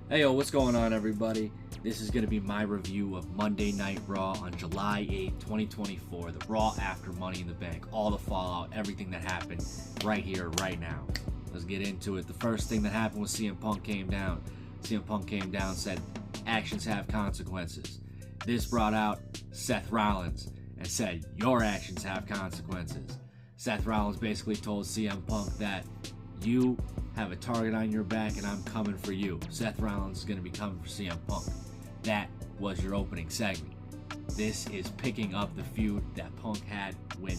Hey yo, what's going on everybody? This is going to be my review of Monday Night Raw on July 8th, 2024. The Raw after Money in the Bank. All the fallout, everything that happened right here, right now. Let's get into it. The first thing that happened was CM Punk came down. CM Punk came down and said, actions have consequences. This brought out Seth Rollins and said, your actions have consequences. Seth Rollins basically told CM Punk that you have a target on your back and I'm coming for you. Seth Rollins is going to be coming for CM Punk. That was your opening segment. This is picking up the feud that Punk had when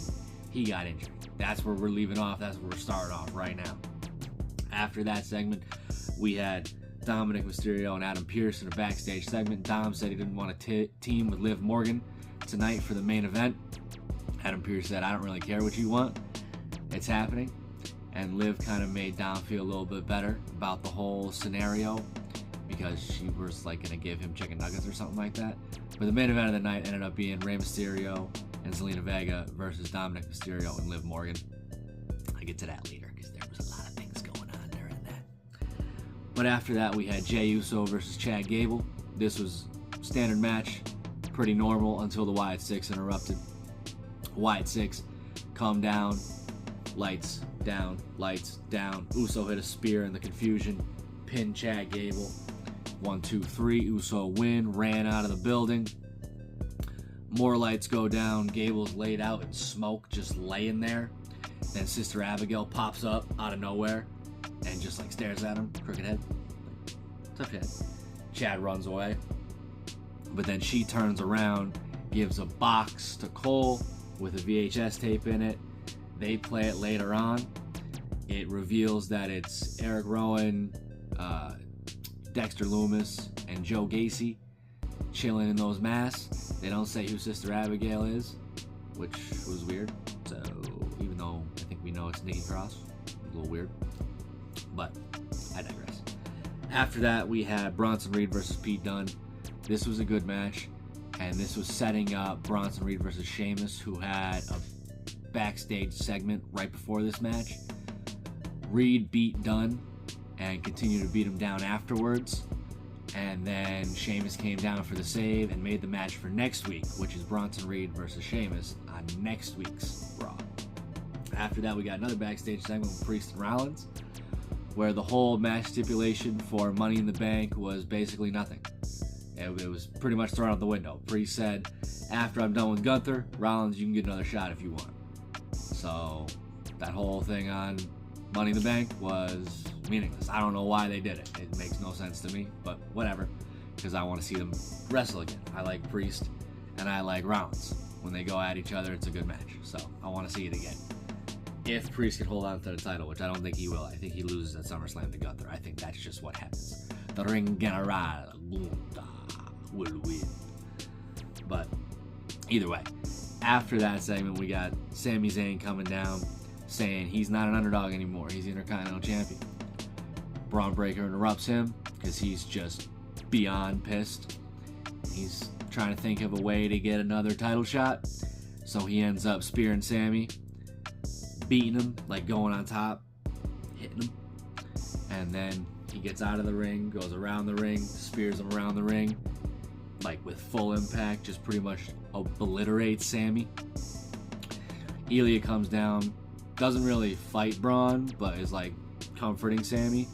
he got injured. That's where we're leaving off. That's where we're starting off right now. After that segment, we had Dominic Mysterio and Adam Pearce in a backstage segment. Dom said he didn't want to team with Liv Morgan tonight for the main event. Adam Pearce said, I don't really care what you want. It's happening. And Liv kind of made Dom feel a little bit better about the whole scenario because she was like going to give him chicken nuggets or something like that. But the main event of the night ended up being Rey Mysterio and Zelina Vega versus Dominic Mysterio and Liv Morgan. I'll get to that later because there was a lot of things going on there in that. But after that, we had Jey Uso versus Chad Gable. This was standard match, pretty normal until the Wyatt Six interrupted. Wyatt Six calmed down, lights down. Uso hit a spear in the confusion, pinned Chad Gable. 1, 2, 3. Uso win, ran out of the building. More lights go down. Gable's laid out in smoke, just laying there. Then Sister Abigail pops up out of nowhere and just like stares at him, crooked head, tough head. Chad runs away, but then she turns around, gives a box to Cole with a VHS tape in it. They play it later on. It reveals that it's Eric Rowan, Dexter Lumis, and Joe Gacy chilling in those masks. They don't say who Sister Abigail is, which was weird. So even though I think we know it's Nikki Cross, a little weird. But I digress. After that, we had Bronson Reed versus Pete Dunne. This was a good match, and this was setting up Bronson Reed versus Sheamus, who had a backstage segment right before this match. Reed beat Dunne and continued to beat him down afterwards, and then Sheamus came down for the save and made the match for next week, which is Bronson Reed versus Sheamus on next week's Raw. After that, we got another backstage segment with Priest and Rollins, where the whole match stipulation for Money in the Bank was basically nothing. It was pretty much thrown out the window. Priest said, after I'm done with Gunther, Rollins, you can get another shot if you want. So that whole thing on Money in the Bank was meaningless. I don't know why they did it. It makes no sense to me, but whatever, because I want to see them wrestle again. I like Priest and I like Rollins. When they go at each other, it's a good match. So I want to see it again. If Priest can hold on to the title, which I don't think he will. I think he loses at SummerSlam to Gunther. I think that's just what happens. The Ring General will win. But either way, after that segment, we got Sami Zayn coming down saying he's not an underdog anymore. He's the Intercontinental Champion. Braun Breaker interrupts him because he's just beyond pissed. He's trying to think of a way to get another title shot. So he ends up spearing Sami, beating him, like going on top, hitting him. And then he gets out of the ring, goes around the ring, spears him around the ring, like with full impact, just pretty much obliterates Sami. Ilya comes down, doesn't really fight Braun, but is like comforting Sami.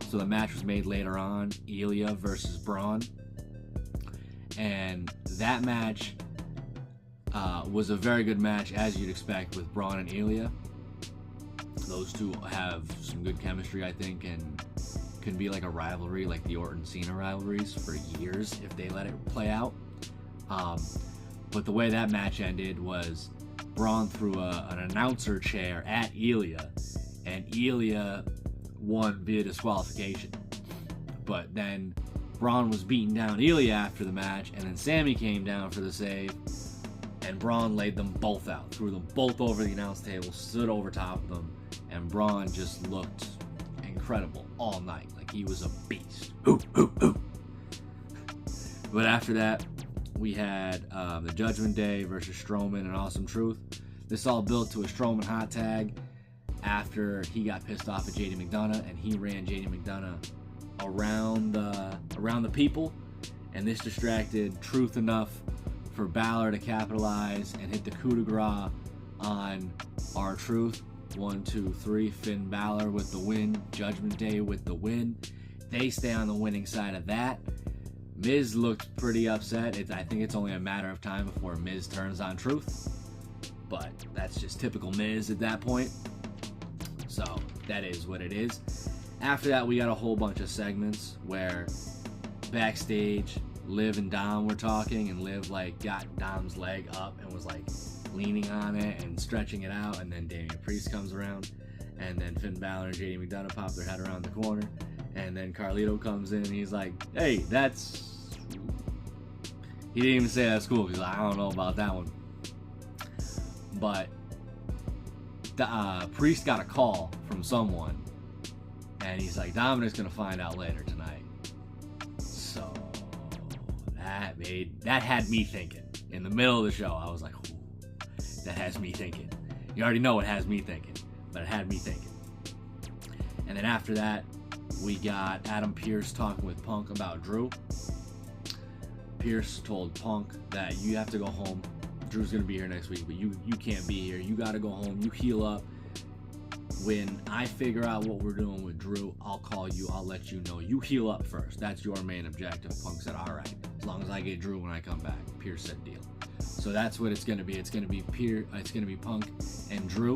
So the match was made later on, Ilya versus Braun. And that match was a very good match, as you'd expect with Braun and Ilya. Those two have some good chemistry, I think, and can be like a rivalry, like the Orton-Cena rivalries for years if they let it play out. But the way that match ended was Braun threw an announcer chair at Ilya, and Ilya won via disqualification. But then Braun was beating down Ilya after the match, and then Sami came down for the save, and Braun laid them both out, threw them both over the announce table, stood over top of them, and Braun just looked incredible all night. Like he was a beast. But after that, we had the Judgment Day versus Strowman and Awesome Truth. This all built to a Strowman hot tag after he got pissed off at JD McDonough, and he ran JD McDonough around the people, and this distracted Truth enough for Balor to capitalize and hit the coup de grace on R-Truth. 1, 2, 3. Finn Balor with the win. Judgment Day with the win. They stay on the winning side of that. Miz looked pretty upset. I think it's only a matter of time before Miz turns on Truth. But that's just typical Miz at that point. So that is what it is. After that, we got a whole bunch of segments where backstage, Liv and Dom were talking, and Liv like got Dom's leg up and was like leaning on it and stretching it out, and then Damian Priest comes around, and then Finn Balor and JD McDonough pop their head around the corner, and then Carlito comes in and he's like, hey, he didn't even say that's cool because I don't know about that one. But the Priest got a call from someone, and he's like, Dominic's gonna find out later tonight. So that had me thinking. In the middle of the show, I was like, ooh, that has me thinking. You already know it has me thinking, but it had me thinking. And then after that, we got Adam Pearce talking with Punk about Drew. Pearce told Punk that you have to go home. Drew's gonna be here next week, but you can't be here. You gotta go home. You heal up. When I figure out what we're doing with Drew, I'll call you. I'll let you know. You heal up first. That's your main objective. Punk said, all right. As long as I get Drew when I come back. Pearce said, deal. So that's what it's gonna be. It's gonna be Punk and Drew.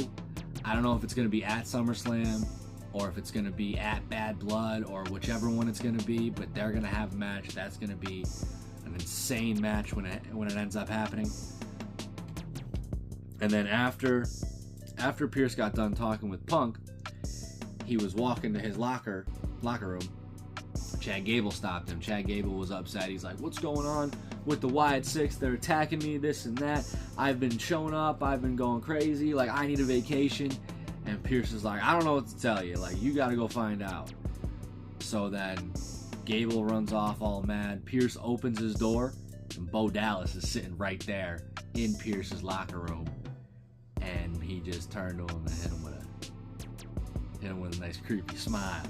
I don't know if it's gonna be at SummerSlam or if it's gonna be at Bad Blood or whichever one it's gonna be. But they're gonna have a match. That's gonna be an insane match when it ends up happening. And then after Pearce got done talking with Punk, he was walking to his locker room. Chad Gable stopped him. Chad Gable was upset. He's like, what's going on with the Wyatt Six? They're attacking me, this and that. I've been showing up. I've been going crazy. Like, I need a vacation. And Pearce is like, I don't know what to tell you. Like, you got to go find out. So then Gable runs off all mad. Pearce opens his door, and Bo Dallas is sitting right there in Pearce's locker room. And he just turned to him and hit him with a nice creepy smile.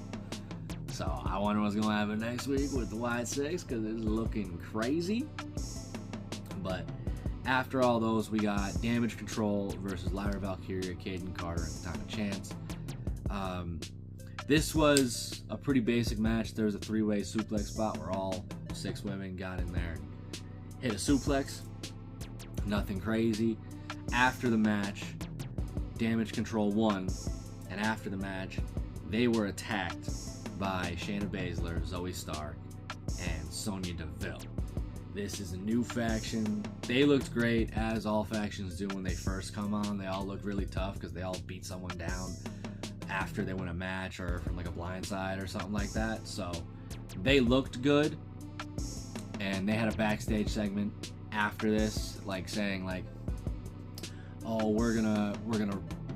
So I wonder what's going to happen next week with the Wyatt Six, because it's looking crazy. But after all those, we got Damage Control versus Lyra Valkyria, Caden Carter, and Katana Chance. This was a pretty basic match. There was a 3-way suplex spot where all 6 women got in there and hit a suplex. Nothing crazy. After the match, Damage Control won, and after the match, they were attacked by Shayna Baszler, Zoe Stark, and Sonya Deville. This is a new faction. They looked great, as all factions do when they first come on. They all look really tough because they all beat someone down after they win a match or from like a blindside or something like that. So they looked good, and they had a backstage segment after this, like saying like, oh, we're gonna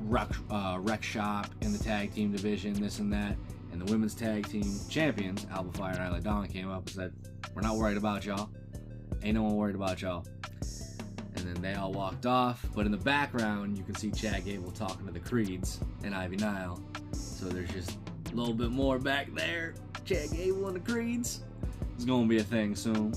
wreck shop in the tag team division, this and that. And the women's tag team champions, Alba Fire and Isla Dawn, came up and said, we're not worried about y'all. Ain't no one worried about y'all. And then they all walked off. But in the background, you can see Chad Gable talking to the Creeds and Ivy Nile. So there's just a little bit more back there. Chad Gable and the Creeds. It's going to be a thing soon.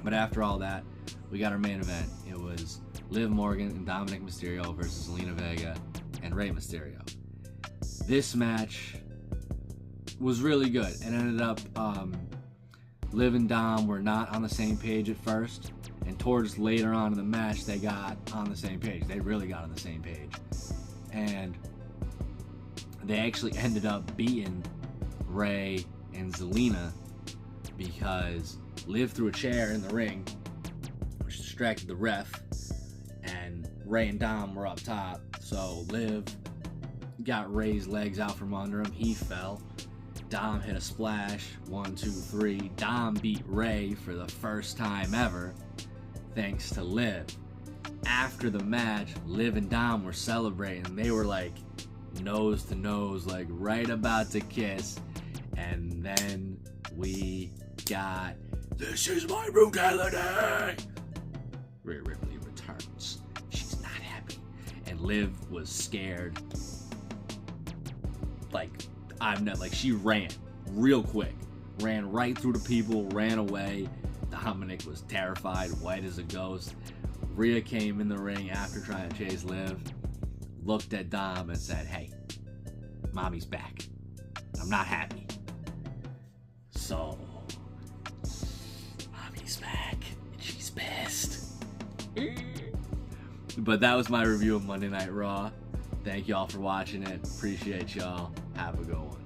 But after all that, we got our main event. It was Liv Morgan and Dominic Mysterio versus Zelina Vega and Rey Mysterio. This match was really good. It ended up Liv and Dom were not on the same page at first, and towards later on in the match they got on the same page. They really got on the same page, and they actually ended up beating Rey and Zelina because Liv threw a chair in the ring, which distracted the ref, and Rey and Dom were up top. So Liv got Rey's legs out from under him. He fell. Dom hit a splash. 1, 2, 3. Dom beat Rey for the first time ever, thanks to Liv. After the match, Liv and Dom were celebrating. They were like nose to nose, like right about to kiss. And then we got, this is my brutality. Rhea Ripley returns. She's not happy. And Liv was scared. Like, I'm not, like, she ran. real quick. Ran right through the people, ran away. Dominic was terrified, white as a ghost. Rhea came in the ring after trying to chase Liv, looked at Dom and said, "Hey, mommy's back. I'm not happy." So, mommy's back and she's pissed. But that was my review of Monday Night Raw. Thank y'all for watching it. Appreciate y'all. Have a good one.